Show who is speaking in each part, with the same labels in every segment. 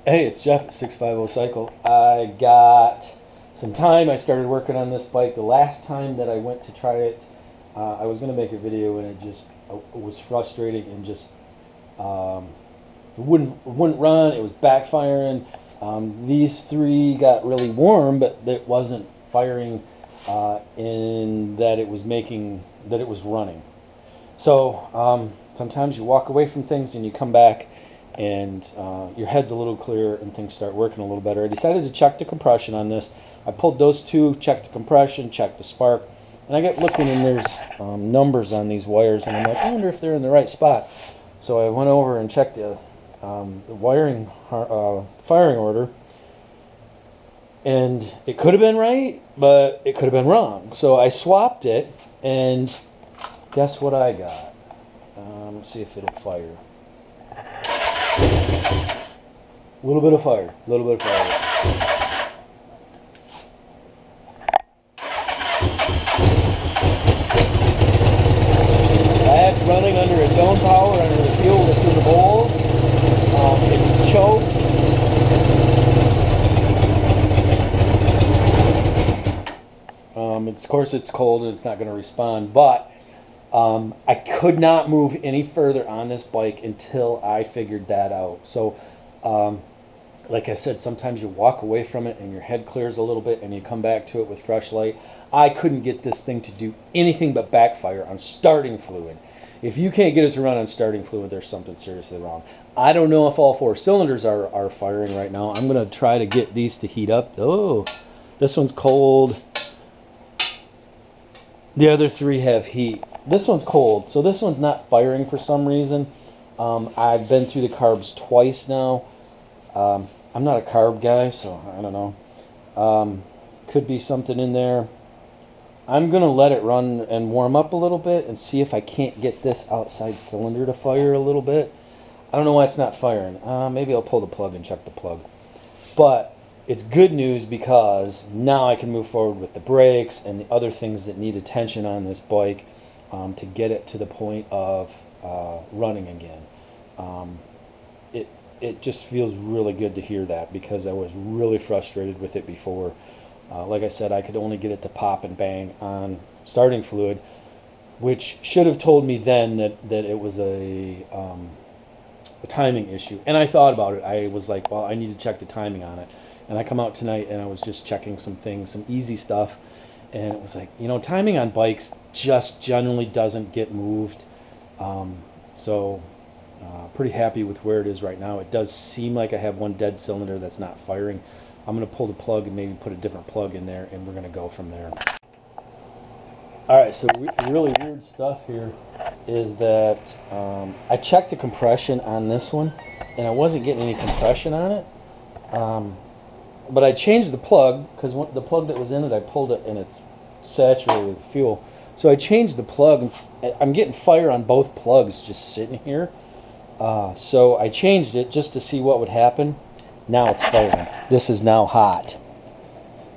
Speaker 1: Hey, it's Jeff at 650 Cycle. I got some time. I started working on this bike. The last time that I went to try it, I was going to make a video and it was frustrating and just it wouldn't run. It was backfiring. These three got really warm, but it wasn't firing in that it was running. So sometimes you walk away from things and you come back and your head's a little clearer and things start working a little better. I decided to check the compression on this. I pulled those two, checked the compression, checked the spark, and I got looking and there's numbers on these wires, and I'm like, I wonder if they're in the right spot. So I went over and checked the wiring firing order, and it could have been right, but it could have been wrong. So I swapped it, and guess what I got? Let's see if it'll fire. A little bit of fire. That's running under its own power, under the fuel that's in the bowl. It's choked. Of course, it's cold and it's not going to respond, but I could not move any further on this bike until I figured that out. So, like I said, sometimes you walk away from it and your head clears a little bit and you come back to it with fresh light. I couldn't get this thing to do anything but backfire on starting fluid. If you can't get it to run on starting fluid, there's something seriously wrong. I don't know if all four cylinders are firing right now. I'm going to try to get these to heat up. Oh, this one's cold. The other three have heat. This one's cold, so this one's not firing for some reason. I've been through the carbs twice now. I'm not a carb guy, so I don't know. Could be something in there. I'm going to let it run and warm up a little bit and see if I can't get this outside cylinder to fire a little bit. I don't know why it's not firing. Maybe I'll pull the plug and check the plug. But it's good news because now I can move forward with the brakes and the other things that need attention on this bike to get it to the point of running again. It just feels really good to hear that, because I was really frustrated with it before. Like I said, I could only get it to pop and bang on starting fluid, which should have told me then that it was a timing issue. And I thought about it. I was like, well, I need to check the timing on it. And I come out tonight and I was just checking some things, some easy stuff. And it was like, timing on bikes just generally doesn't get moved. Pretty happy with where it is right now. It does seem like I have one dead cylinder that's not firing. I'm going to pull the plug and maybe put a different plug in there, and we're going to go from there. Alright, so really weird stuff here is that I checked the compression on this one, and I wasn't getting any compression on it. But I changed the plug, because the plug that was in it, I pulled it and it's saturated with fuel. So I changed the plug. I'm getting fire on both plugs just sitting here. So I changed it just to see what would happen. Now it's firing. This is now hot.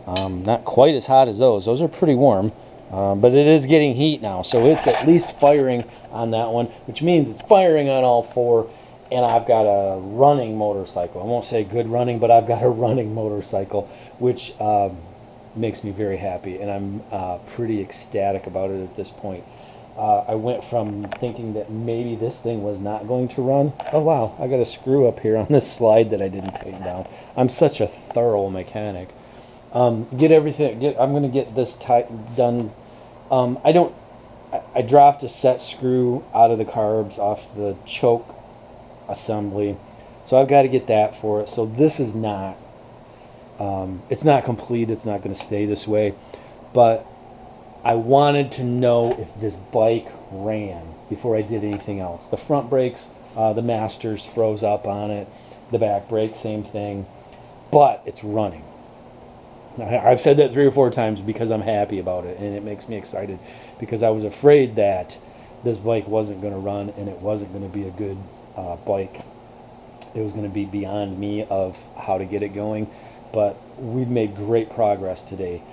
Speaker 1: Not quite as hot as those. Those are pretty warm. But it is getting heat now. So it's at least firing on that one, which means it's firing on all four. And I've got a running motorcycle. I won't say good running, but I've got a running motorcycle, which makes me very happy. And I'm pretty ecstatic about it at this point. I went from thinking that maybe this thing was not going to run. Oh, wow. I got a screw up here on this slide that I didn't tighten down. I'm such a thorough mechanic. Get everything. I'm going to get this done. I dropped a set screw out of the carbs off the choke assembly, so I've got to get that for it. So this is not it's not complete. It's not going to stay this way, but I wanted to know if this bike ran before I did anything else. The front brakes, the Masters froze up on it. The back brakes, same thing, but it's running. I've said that 3 or 4 times because I'm happy about it, and it makes me excited, because I was afraid that this bike wasn't going to run and it wasn't going to be a good bike. It was going to be beyond me of how to get it going, but we've made great progress today.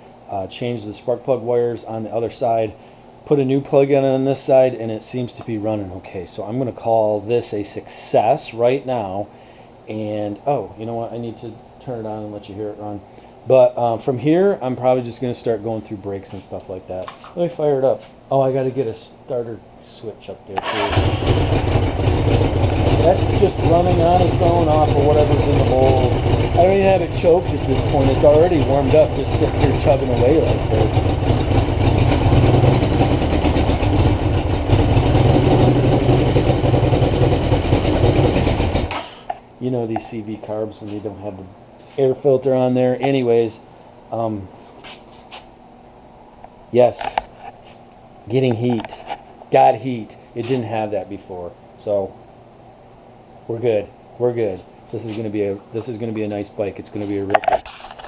Speaker 1: Changed the spark plug wires on the other side, put a new plug in on this side, and it seems to be running okay. So I'm going to call this a success right now, And oh, you know what? I need to turn it on and let you hear it run. But from here, I'm probably just going to start going through brakes and stuff like that. Let me fire it up. Oh, I got to get a starter switch up there too. That's just running on its own off of whatever's in the bowls. I don't even have it choked at this point. It's already warmed up, just sitting here chugging away like this. You know these CV carbs when you don't have the air filter on there. Anyways, yes, getting heat. Got heat. It didn't have that before. So we're good. We're good. This is gonna be a nice bike. It's gonna be a real good.